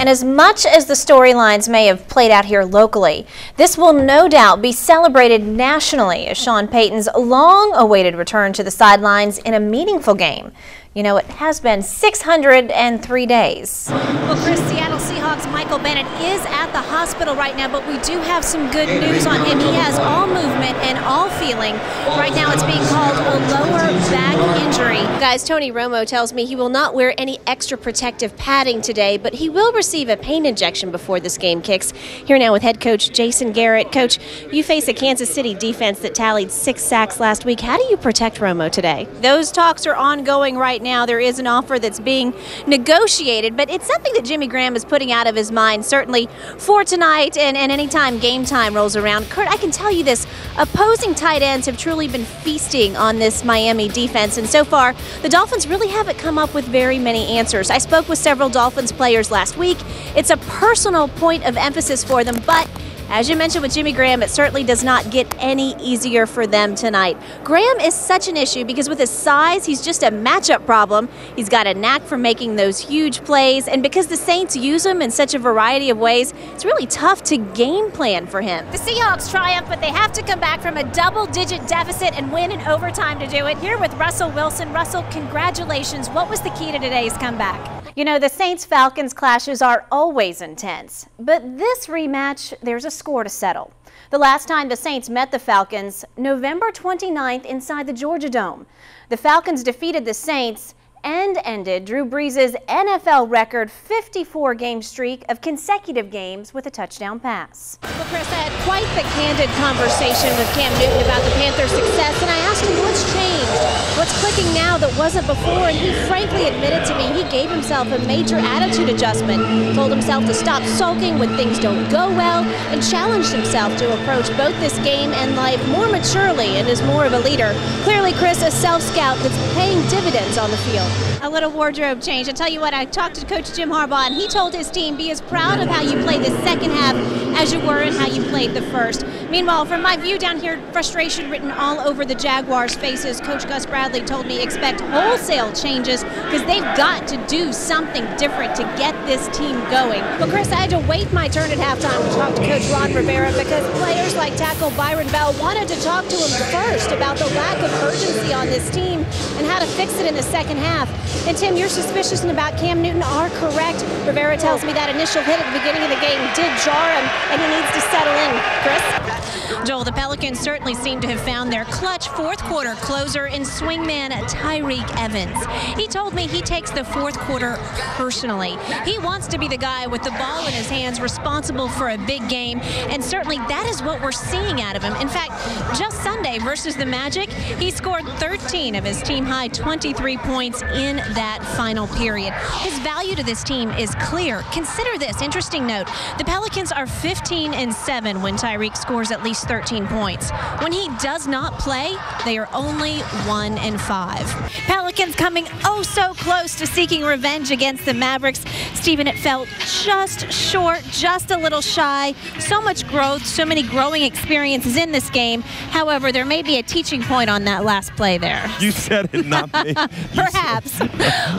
And as much as the storylines may have played out here locally, this will no doubt be celebrated nationally as Sean Payton's long-awaited return to the sidelines in a meaningful game. You know, it has been 603 days. Well, Chris, Seattle Seahawks Michael Bennett is at the hospital right now, but we do have some good news on him. He has all movement and all feeling. Right now it's being called a lower back injury. Guys, Tony Romo tells me he will not wear any extra protective padding today, but he will receive a pain injection before this game kicks. Here now with head coach Jason Garrett. Coach, you face a Kansas City defense that tallied 6 sacks last week. How do you protect Romo today? Those talks are ongoing right now. There is an offer that's being negotiated, but it's something that Jimmy Graham is putting out of his mind, certainly for tonight and anytime game time rolls around. Kurt, I can tell you this, opposing tight ends have truly been feasting on this Miami defense, and so far the Dolphins really haven't come up with very many answers. I spoke with several Dolphins players last week. It's a personal point of emphasis for them, but as you mentioned with Jimmy Graham, it certainly does not get any easier for them tonight. Graham is such an issue because with his size, he's just a matchup problem. He's got a knack for making those huge plays, and because the Saints use him in such a variety of ways, it's really tough to game plan for him. The Seahawks triumph, but they have to come back from a double-digit deficit and win in overtime to do it. Here with Russell Wilson. Russell, congratulations. What was the key to today's comeback? You know, the Saints-Falcons clashes are always intense, but this rematch, there's a score to settle. The last time the Saints met the Falcons, November 29th inside the Georgia Dome. The Falcons defeated the Saints and ended Drew Brees' NFL record 54-game streak of consecutive games with a touchdown pass. Well, Chris, I had quite the candid conversation with Cam Newton about the Panthers' success, and I asked him what's changed, what's clicking now that wasn't before, and he frankly admitted to me he gave himself a major attitude adjustment, told himself to stop sulking when things don't go well, and challenged himself to approach both this game and life more maturely and as more of a leader. Clearly, Chris, a self-scout that's paying dividends on the field. A little wardrobe change. I tell you what, I talked to Coach Jim Harbaugh, and he told his team, be as proud of how you played the second half as you were and how you played the first. Meanwhile, from my view down here, frustration written all over the Jaguars' faces. Coach Gus Bradley told me expect wholesale changes because they've got to do something different to get this team going. But Chris, I had to wait my turn at halftime to talk to Coach Ron Rivera because players like tackle Byron Bell wanted to talk to him first about the lack of urgency on this team and how to fix it in the second half. And Tim, your suspicions about Cam Newton are correct. Rivera tells me that initial hit at the beginning of the game did jar him, and he needs to settle in. Chris? Joel, the Pelicans certainly seem to have found their clutch fourth quarter closer in swingman Tyreek Evans. He told me he takes the fourth quarter personally. He wants to be the guy with the ball in his hands responsible for a big game, and certainly that is what we're seeing out of him. In fact, just Sunday versus the Magic, he scored 13 of his team-high 23 points in that final period. His value to this team is clear. Consider this interesting note. The Pelicans are 15-7 when Tyreek scores at least 13 points. When he does not play, they are only 1-5. Pelicans coming oh so close to seeking revenge against the Mavericks. Stephen, it felt just short, just a little shy. So much growth, so many growing experiences in this game. However, there may be a teaching point on that last play there. You said it, not me. Perhaps.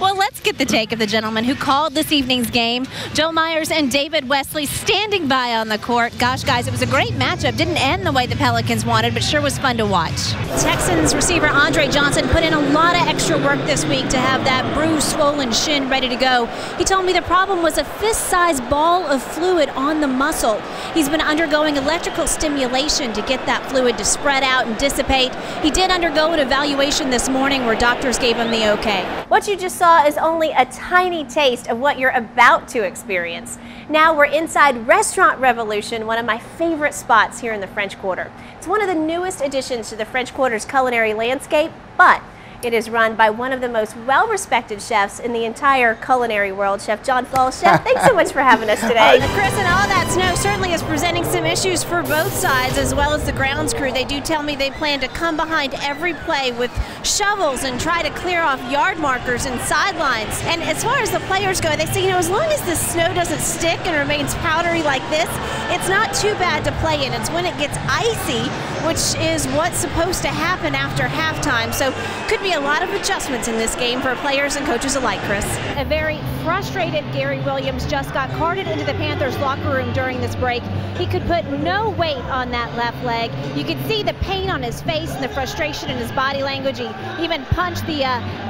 Well, let's get the take of the gentleman who called this evening's game. Joe Myers and David Wesley standing by on the court. Gosh, guys, it was a great matchup. Didn't end the way the Pelicans wanted, but sure was fun to watch. Texans receiver Andre Johnson put in a lot of extra work this week to have that bruised, swollen shin ready to go. He told me the problem was a fist-sized ball of fluid on the muscle. He's been undergoing electrical stimulation to get that fluid to spread out and dissipate. He did undergo an evaluation this morning where doctors gave him the okay. What you just saw is only a tiny taste of what you're about to experience. Now we're inside Restaurant Revolution, one of my favorite spots here in the French Quarter. It's one of the newest additions to the French Quarter's culinary landscape, but it is run by one of the most well-respected chefs in the entire culinary world, Chef John Fall. Chef, thanks so much for having us today. Chris, and all that snow certainly is presenting some issues for both sides as well as the grounds crew. They do tell me they plan to come behind every play with shovels and try to clear off yard markers and sidelines. And as far as the players go, they say, you know, as long as the snow doesn't stick and remains powdery like this, it's not too bad to play in. It's when it gets icy which is what's supposed to happen after halftime. So could be a lot of adjustments in this game for players and coaches alike, Chris. A very frustrated Gary Williams just got carted into the Panthers locker room during this break. He could put no weight on that left leg. You could see the pain on his face and the frustration in his body language. He even punched the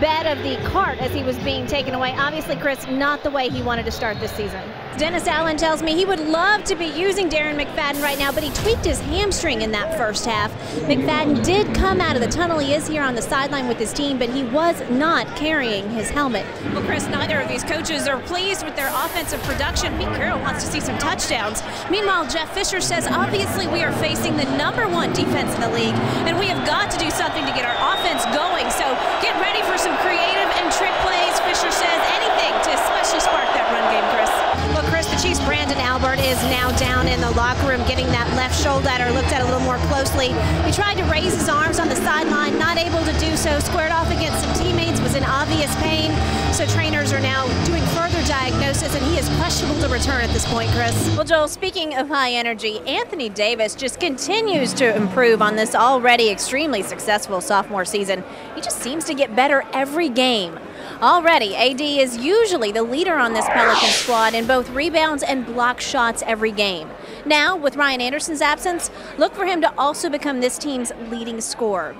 bed of the cart as he was being taken away. Obviously, Chris, not the way he wanted to start this season. Dennis Allen tells me he would love to be using Darren McFadden right now, but he tweaked his hamstring in that first half. McFadden did come out of the tunnel. He is here on the sideline with his team, but he was not carrying his helmet. Well, Chris, neither of these coaches are pleased with their offensive production. Pete Carroll wants to see some touchdowns. Meanwhile, Jeff Fisher says, obviously we are facing the #1 defense in the league, and we have got to do something to get our offense going. So get ready for some creative and trick plays. Fisher says anything to especially spark that run game, Chris. Well, Chris, the Chiefs' Brandon Albert is now down in the locker room getting that left shoulder looked at a little more closely. He tried to raise his arms on the sideline, not able to do so, squared off against some teammates, was in obvious pain. So trainers are now doing further diagnosis, and he is questionable to return at this point, Chris. Well, Joel, speaking of high energy, Anthony Davis just continues to improve on this already extremely successful sophomore season. He just seems to get better every game. Already, AD is usually the leader on this Pelicans squad in both rebounds and block shots every game. Now, with Ryan Anderson's absence, look for him to also become this team's leading scorer.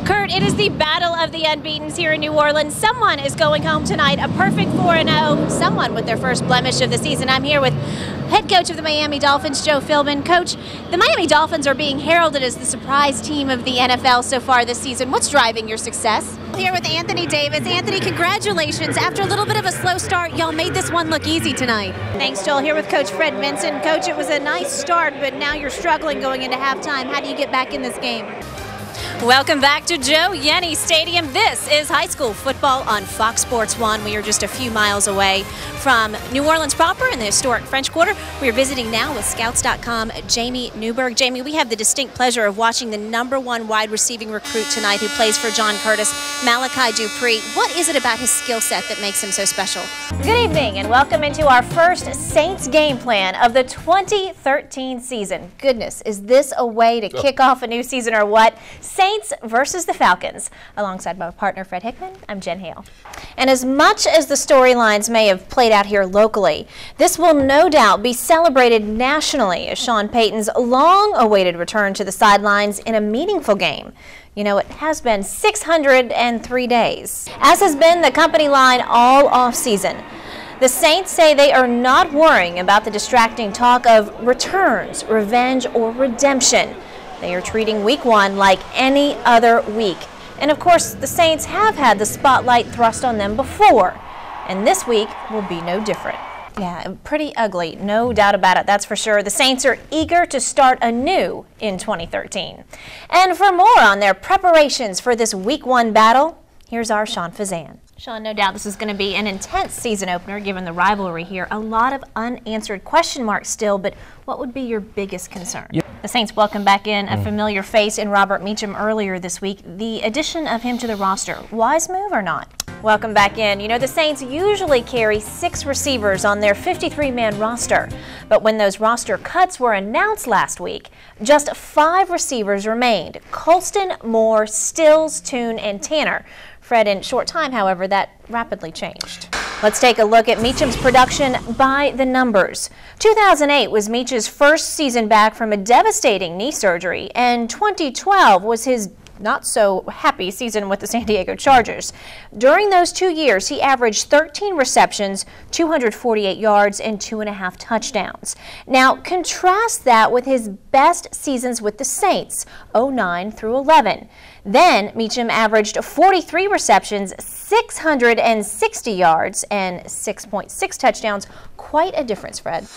Kurt, it is the battle of the unbeatens here in New Orleans. Someone is going home tonight, a perfect 4-0, someone with their first blemish of the season. I'm here with head coach of the Miami Dolphins, Joe Philbin. Coach, the Miami Dolphins are being heralded as the surprise team of the NFL so far this season. What's driving your success? Here with Anthony Davis. Anthony, congratulations. After a little bit of a slow start, y'all made this one look easy tonight. Thanks, Joel. Here with Coach Fred Vinson. Coach, it was a nice start, but now you're struggling going into halftime. How do you get back in this game? Welcome back to Joe Yenny Stadium. This is high school football on Fox Sports 1. We are just a few miles away from New Orleans proper in the historic French Quarter. We are visiting now with Scouts.com Jamie Newberg. Jamie, we have the distinct pleasure of watching the #1 wide receiving recruit tonight who plays for John Curtis, Malachi Dupree. What is it about his skill set that makes him so special? Good evening and welcome into our first Saints game plan of the 2013 season. Goodness, is this a way to kick off a new season or what? Saints versus the Falcons. Alongside my partner Fred Hickman, I'm Jen Hale. And as much as the storylines may have played out here locally, this will no doubt be celebrated nationally as Sean Payton's long-awaited return to the sidelines in a meaningful game. You know, it has been 603 days, as has been the company line all offseason. The Saints say they are not worrying about the distracting talk of returns, revenge, or redemption. They are treating week 1 like any other week. And of course, the Saints have had the spotlight thrust on them before. And this week will be no different. Yeah, pretty ugly, no doubt about it, that's for sure. The Saints are eager to start anew in 2013. And for more on their preparations for this week 1 battle, here's our Sean Fazan. Sean, no doubt this is going to be an intense season opener given the rivalry here. A lot of unanswered question marks still, but what would be your biggest concern? Yeah. The Saints welcome back in a familiar face in Robert Meacham earlier this week. The addition of him to the roster, wise move or not? Welcome back in. You know, the Saints usually carry 6 receivers on their 53-man roster, but when those roster cuts were announced last week, just 5 receivers remained: Colston, Moore, Stills, Toon, and Tanner. Fred, in short time, however, that rapidly changed. Let's take a look at Meacham's production by the numbers. 2008 was Meach's first season back from a devastating knee surgery, and 2012 was his not so happy season with the San Diego Chargers. During those 2 years, he averaged 13 receptions, 248 yards, and 2.5 touchdowns. Now, contrast that with his best seasons with the Saints, 09 through 11. Then, Meacham averaged 43 receptions, 660 yards, and 6.6 touchdowns. Quite a difference, Fred.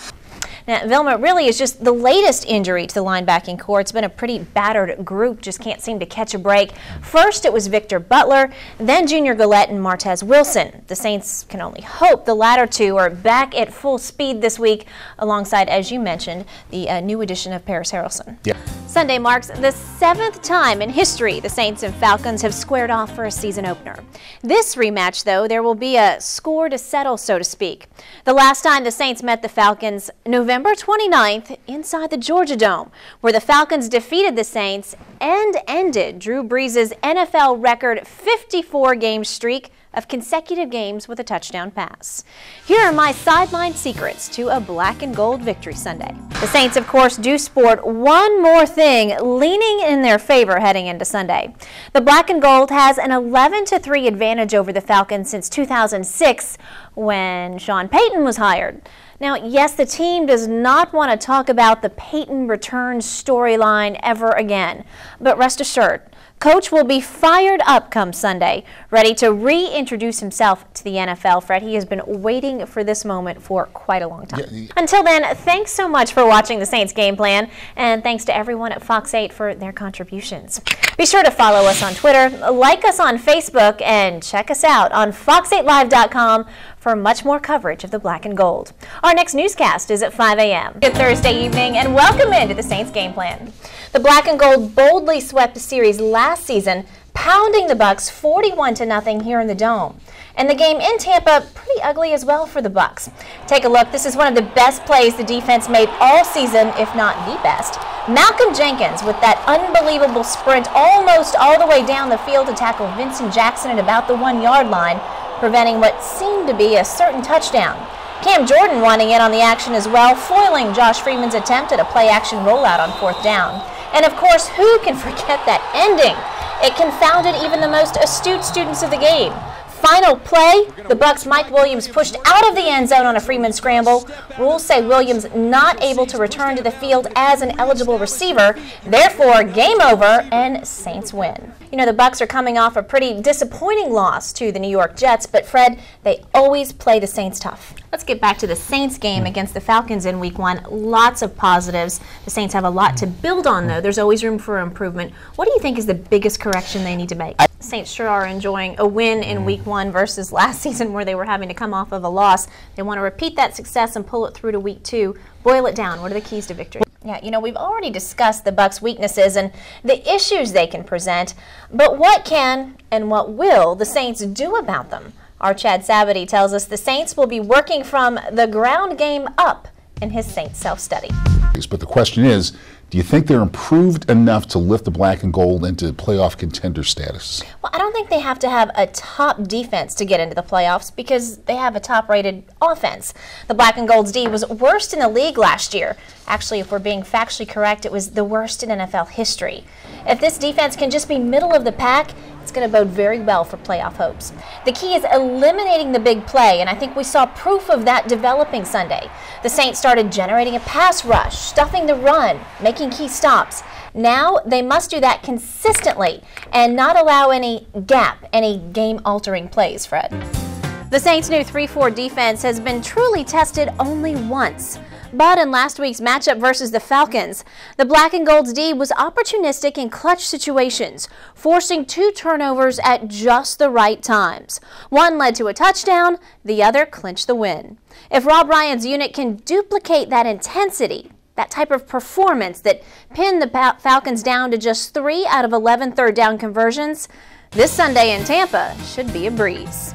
Now, Vilma really is just the latest injury to the linebacking corps. It's been a pretty battered group, just can't seem to catch a break. First, it was Victor Butler, then Junior Gillette and Martez Wilson. The Saints can only hope the latter two are back at full speed this week, alongside, as you mentioned, the new addition of Paris Harrelson. Yeah. Sunday marks the 7th time in history the Saints and Falcons have squared off for a season opener. This rematch, though, there will be a score to settle, so to speak. The last time the Saints met the Falcons, November November 29th inside the Georgia Dome, where the Falcons defeated the Saints and ended Drew Brees' NFL record 54-game streak of consecutive games with a touchdown pass. Here are my sideline secrets to a black and gold victory Sunday. The Saints, of course, do sport one more thing leaning in their favor heading into Sunday. The black and gold has an 11-3 advantage over the Falcons since 2006 when Sean Payton was hired. Now, yes, the team does not want to talk about the Payton return storyline ever again, but rest assured, Coach will be fired up come Sunday, ready to reintroduce himself to the NFL. Fred, he has been waiting for this moment for quite a long time. Yeah. Until then, thanks so much for watching the Saints game plan, and thanks to everyone at Fox 8 for their contributions. Be sure to follow us on Twitter, like us on Facebook, and check us out on fox8live.com for much more coverage of the black and gold. Our next newscast is at 5 a.m. Good Thursday evening, and welcome into the Saints game plan. The black and gold boldly swept the series last season, pounding the Bucs 41-0 here in the Dome. And the game in Tampa, pretty ugly as well for the Bucs. Take a look. This is one of the best plays the defense made all season, if not the best. Malcolm Jenkins with that unbelievable sprint almost all the way down the field to tackle Vincent Jackson at about the 1-yard line, preventing what seemed to be a certain touchdown. Cam Jordan wanting in on the action as well, foiling Josh Freeman's attempt at a play-action rollout on 4th down. And of course, who can forget that ending? It confounded even the most astute students of the game. Final play, the Bucs' Mike Williams pushed out of the end zone on a Freeman scramble. Rules say Williams not able to return to the field as an eligible receiver. Therefore, game over and Saints win. You know, the Bucs are coming off a pretty disappointing loss to the New York Jets, but Fred, they always play the Saints tough. Let's get back to the Saints game against the Falcons in Week 1. Lots of positives. The Saints have a lot to build on, though. There's always room for improvement. What do you think is the biggest correction they need to make? Saints sure are enjoying a win in Week 1 versus last season where they were having to come off of a loss. They want to repeat that success and pull it through to Week 2. Boil it down. What are the keys to victory? Yeah, you know, we've already discussed the Bucs' weaknesses and the issues they can present, but what can and what will the Saints do about them? Our Chad Savity tells us the Saints will be working from the ground game up in his Saints self-study. But the question is, do you think they're improved enough to lift the black and gold into playoff contender status? Well, I don't think they have to have a top defense to get into the playoffs because they have a top-rated offense. The black and gold's D was worst in the league last year. Actually, if we're being factually correct, it was the worst in NFL history. If this defense can just be middle of the pack, it's going to bode very well for playoff hopes. The key is eliminating the big play, and I think we saw proof of that developing Sunday. The Saints started generating a pass rush, stuffing the run, making key stops. Now they must do that consistently and not allow any gap, any game-altering plays, Fred. The Saints' new 3-4 defense has been truly tested only once. But in last week's matchup versus the Falcons, the black and gold's D was opportunistic in clutch situations, forcing 2 turnovers at just the right times. One led to a touchdown, the other clinched the win. If Rob Ryan's unit can duplicate that intensity, that type of performance that pinned the Falcons down to just 3 out of 11 third down conversions, this Sunday in Tampa should be a breeze.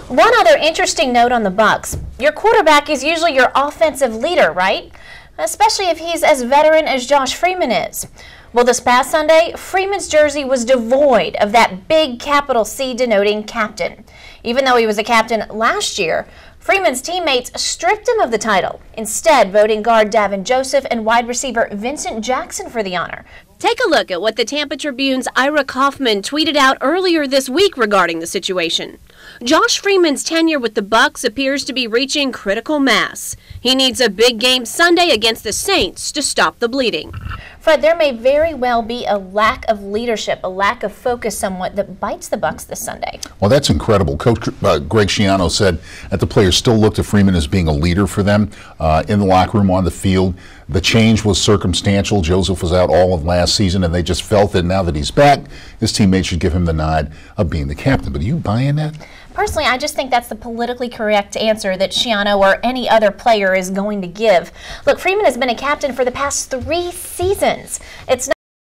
One other interesting note on the Bucs. Your quarterback is usually your offensive leader, right? Especially if he's as veteran as Josh Freeman is. Well, this past Sunday, Freeman's jersey was devoid of that big capital C denoting captain. Even though he was a captain last year, Freeman's teammates stripped him of the title, instead voting guard Davin Joseph and wide receiver Vincent Jackson for the honor. Take a look at what the Tampa Tribune's Ira Kaufman tweeted out earlier this week regarding the situation. Josh Freeman's tenure with the Bucs appears to be reaching critical mass. He needs a big game Sunday against the Saints to stop the bleeding. Fred, there may very well be a lack of leadership, a lack of focus somewhat that bites the Bucs this Sunday. Well, that's incredible. Coach Greg Schiano said that the players still look to Freeman as being a leader for them in the locker room, on the field. The change was circumstantial. Joseph was out all of last season, and they just felt that now that he's back, his teammates should give him the nod of being the captain. But are you buying that? Personally, I just think that's the politically correct answer that Schiano or any other player is going to give. Look, Freeman has been a captain for the past 3 seasons. It's not